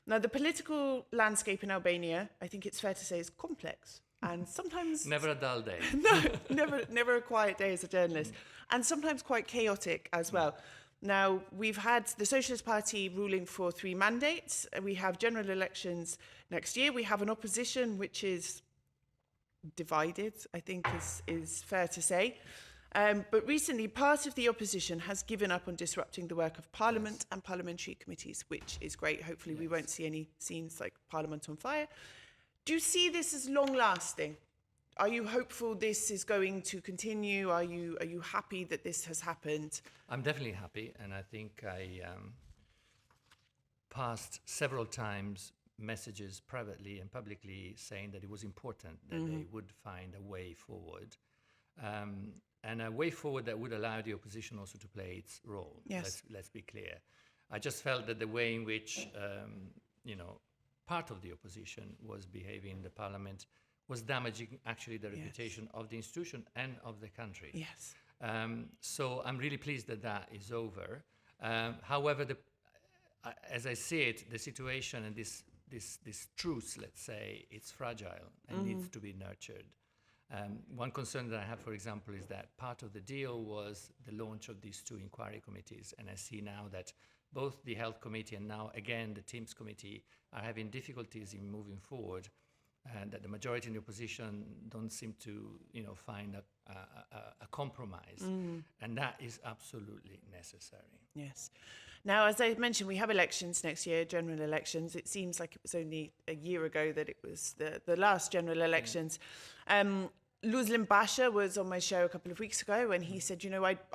Now, the political landscape in Albania, I think it's fair to say, is complex. And sometimes... Never a dull day. No, never a quiet day as a journalist. And sometimes quite chaotic as well. Now, we've had the Socialist Party ruling for 3 mandates. We have general elections next year. We have an opposition which is divided, I think is fair to say. But recently, part of the opposition has given up on disrupting the work of Parliament and parliamentary committees, which is great. Hopefully, we won't see any scenes like Parliament on fire. Do you see this as long-lasting? Are you hopeful this is going to continue? Are you happy that this has happened? I'm definitely happy, and I think I passed several times messages privately and publicly saying that it was important that they would find a way forward. And a way forward that would allow the opposition also to play its role. Yes. Let's be clear. I just felt that the way in which, part of the opposition was behaving in the parliament was damaging actually the reputation of the institution and of the country. Yes. So I'm really pleased that that is over. However, as I see it, the situation and this truce, let's say, it's fragile and needs to be nurtured. One concern that I have, for example, is that part of the deal was the launch of these 2 inquiry committees. And I see now that both the Health Committee and now, again, the Teams Committee are having difficulties in moving forward, and that the majority in the opposition don't seem to, find a compromise. And that is absolutely necessary. Yes. Now, as I mentioned, we have elections next year, general elections. It seems like it was only a year ago that it was the last general elections. Luzlin Basha was on my show a couple of weeks ago, and he said,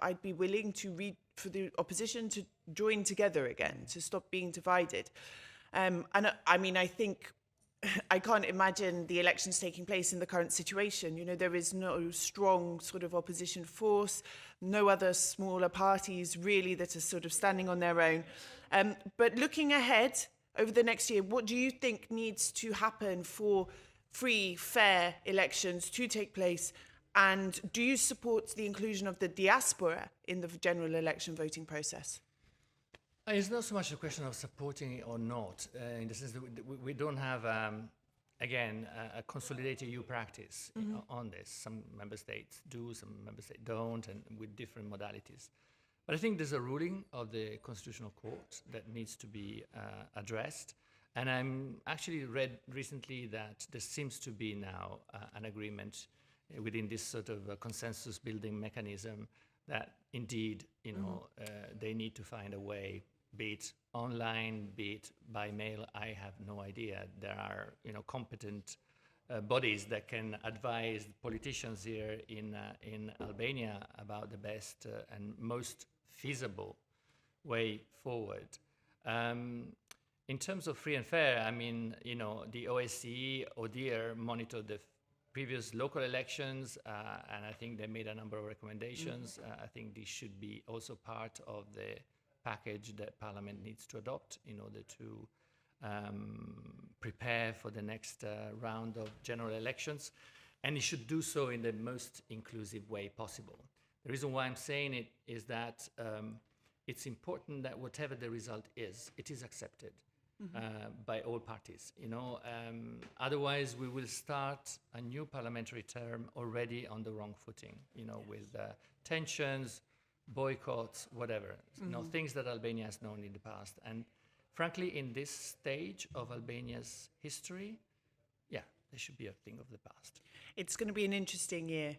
I'd be willing to for the opposition to join together again, to stop being divided. And I mean, I think I can't imagine the elections taking place in the current situation. There is no strong sort of opposition force, no other smaller parties really that are sort of standing on their own. But looking ahead over the next year, what do you think needs to happen for free, fair elections to take place? And do you support the inclusion of the diaspora in the general election voting process? It's not so much a question of supporting it or not, in the sense that we don't have, again, a consolidated EU practice on this. Some member states do, some member states don't, and with different modalities. But I think there's a ruling of the Constitutional Court that needs to be addressed. And I'm actually read recently that there seems to be now an agreement within this sort of consensus building mechanism that indeed, they need to find a way, be it online, be it by mail. I have no idea. There are, competent bodies that can advise politicians here in Albania about the best and most feasible way forward. In terms of free and fair, I mean, the OSCE, ODIHR monitored the previous local elections, and I think they made a number of recommendations. I think this should be also part of the package that Parliament needs to adopt in order to prepare for the next round of general elections. And it should do so in the most inclusive way possible. The reason why I'm saying it is that it's important that whatever the result is, it is accepted by all parties. Otherwise, we will start a new parliamentary term already on the wrong footing, with tensions, boycotts, whatever, things that Albania has known in the past. And frankly, in this stage of Albania's history, they should be a thing of the past. It's going to be an interesting year